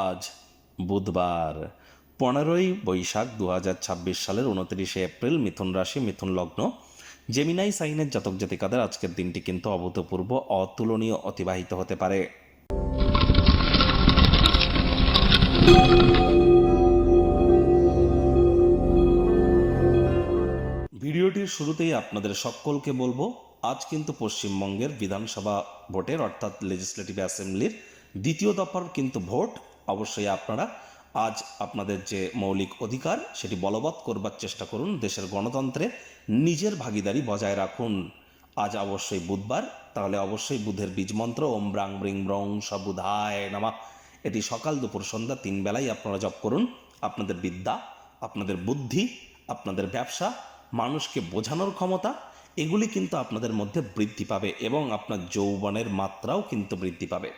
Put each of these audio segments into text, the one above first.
আজ বুধবার 15ই বৈশাখ 2026 সালের 29শে এপ্রিল। মিথুন রাশি, মিথুন লগ্ন, জেমিনাই সাইনের জাতক জাতিকাদের আজকের দিনটি কিন্তু অভূতপূর্ব, অতুলনীয় অতিবাহিত হতে পারে। ভিডিওটির শুরুতেই আপনাদের সকলকে বলবো, আজ কিন্তু পশ্চিমবঙ্গের বিধানসভা ভোটের অর্থাৎ লেজিসলেটিভ অ্যাসেম্বলির দ্বিতীয় দফার কিন্তু ভোট। অবশ্যই আপনারা আজ আপনাদের যে মৌলিক অধিকার সেটি বলবৎ করবার চেষ্টা করুন। দেশের গণতন্ত্রে নিজের ভাগিদারি বজায় রাখুন। আজ অবশ্যই বুধবার, তাহলে অবশ্যই বুধের বীজমন্ত্র ওম ব্রাং ব্রিং ব্রং সবুধায় নামা, এটি সকাল দুপুর সন্ধ্যা 3 বেলায় আপনারা জপ করুন। আপনাদের বিদ্যা, আপনাদের বুদ্ধি, আপনাদের ব্যবসা, মানুষকে বোঝানোর ক্ষমতা, এগুলি কিন্তু আপনাদের মধ্যে বৃদ্ধি পাবে এবং আপনার যৌবনের মাত্রাও কিন্তু বৃদ্ধি পাবে।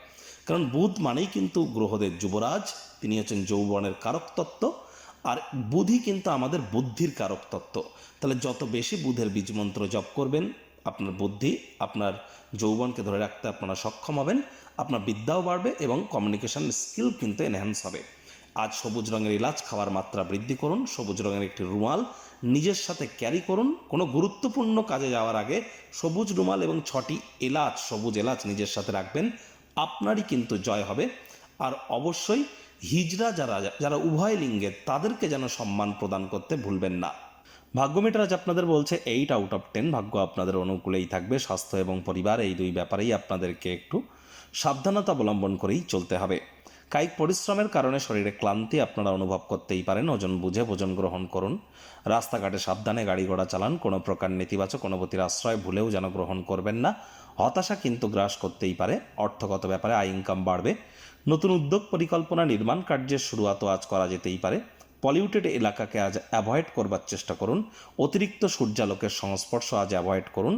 কারণ বুধ মানেই কিন্তু গ্রহদের যুবরাজ, তিনি হচ্ছেন যৌবনের কারক তত্ত্ব, আর বুধই কিন্তু আমাদের বুদ্ধির কারক তত্ত্ব। তাহলে যত বেশি বুধের বীজমন্ত্র জপ করবেন, আপনার বুদ্ধি, আপনার যৌবনকে ধরে রাখতে আপনারা সক্ষম হবেন, আপনার বিদ্যাও বাড়বে এবং কমিউনিকেশন স্কিল কিন্তু এনহ্যান্স হবে। আজ সবুজ রঙের এলাচ খাওয়ার মাত্রা বৃদ্ধি করুন। সবুজ রঙের একটি রুমাল নিজের সাথে ক্যারি করুন। কোনো গুরুত্বপূর্ণ কাজে যাওয়ার আগে সবুজ রুমাল এবং 6টি এলাচ, সবুজ এলাচ নিজের সাথে রাখবেন, আপনারই কিন্তু জয় হবে। আর অবশ্যই হিজড়া যারা উভয় লিঙ্গের, তাদেরকে যেন সম্মান প্রদান করতে ভুলবেন না। ভাগ্য মিটার আজ আপনাদের বলছে 8 আউট অফ 10, ভাগ্য আপনাদের অনুকূলেই থাকবে। স্বাস্থ্য এবং পরিবার, এই দুই ব্যাপারেই আপনাদেরকে একটু সাবধানতা অবলম্বন করেই চলতে হবে। কায়িক পরিশ্রমের কারণে শরীরে ক্লান্তি আপনারা অনুভব করতেই পারেন। ওজন বুঝে ভোজন গ্রহণ করুন। রাস্তাঘাটে সাবধানে গাড়ি ঘোড়া চালান। কোনো প্রকার নেতিবাচক অনুভূতির আশ্রয় ভুলেও যেন গ্রহণ করবেন না। হতাশা কিন্তু গ্রাস করতেই পারে। অর্থগত ব্যাপারে আয় ইনকাম বাড়বে। নতুন উদ্যোগ পরিকল্পনা নির্মাণ কার্যের শুরুয়াতও আজ করা যেতেই পারে। পলিউটেড এলাকাকে আজ অ্যাভয়েড করবার চেষ্টা করুন। অতিরিক্ত সূর্যালোকের সংস্পর্শ আজ অ্যাভয়েড করুন।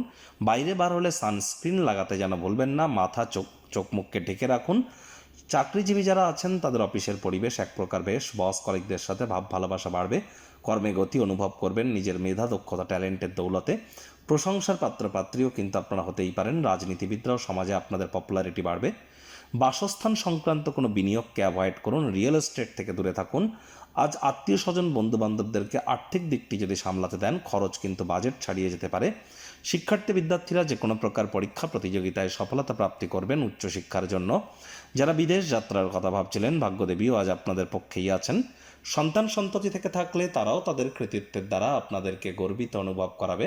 বাইরে বার হলে সানস্ক্রিন লাগাতে যেন ভুলবেন না। মাথা, চোখ মুখকে ঢেকে রাখুন। চাকরিজীবী যারা আছেন তাদের অফিসের পরিবেশ এক প্রকার বেশ। বস কলিগদের সাথে ভাব ভালোবাসা বাড়বে। কর্মে গতি অনুভব করবেন নিজের মেধা, দক্ষতা, ট্যালেন্টের দৌলতে। প্রশংসার পাত্রপাত্রীও কিন্তু আপনারা হতেই পারেন। রাজনীতিবিদরাও সমাজে আপনাদের পপুলারিটি বাড়বে। বাসস্থান সংক্রান্ত কোনো বিনিয়োগকে অ্যাভয়েড করুন। রিয়েল এস্টেট থেকে দূরে থাকুন। আজ আত্মীয় স্বজন, বন্ধু বান্ধবদেরকে আর্থিক দিকটি যদি সামলাতে দেন, খরচ কিন্তু বাজেট ছাড়িয়ে যেতে পারে। শিক্ষার্থী বিদ্যার্থীরা যে কোনো প্রকার পরীক্ষা প্রতিযোগিতায় সফলতা প্রাপ্তি করবেন উচ্চশিক্ষার জন্য। যারা বিদেশ যাত্রার কথা ভাবছিলেন, ভাগ্যদেবীও আজ আপনাদের পক্ষেই আছেন। সন্তান সন্ততি থেকে থাকলে তারাও তাদের কৃতিত্বের দ্বারা আপনাদেরকে গর্বিত অনুভব করাবে।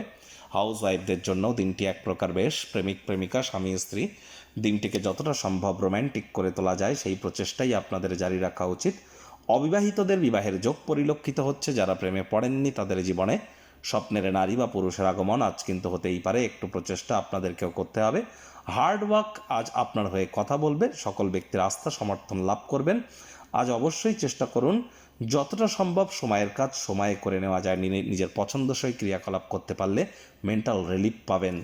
হাউস ওয়াইফদের জন্য দিনটি এক প্রকার বেশ। প্রেমিক প্রেমিকা, স্বামী স্ত্রী, দিনটিকে যতটা সম্ভব রোম্যান্টিক করে তোলা যায় সেই প্রচেষ্টাই আপনাদের জারি রাখা উচিত। অবিবাহিতদের বিবাহের যোগ পরিলক্ষিত হচ্ছে। যারা প্রেমে পড়েননি তাদের জীবনে স্বপ্নের নারী বা পুরুষের আগমন আজ কিন্তু হতেই পারে। একটু প্রচেষ্টা আপনাদেরকেও করতে হবে। হার্ড ওয়ার্ক আজ আপনার হয়ে কথা বলবে। সকল ব্যক্তির আস্থা সমর্থন লাভ করবেন। আজ অবশ্যই চেষ্টা করুন যতটা সম্ভব সময়ের কাজ সময়ে করে নেওয়া যায়। নিজের পছন্দসই ক্রিয়াকলাপ করতে পারলে মেন্টাল রিলিফ পাবেন।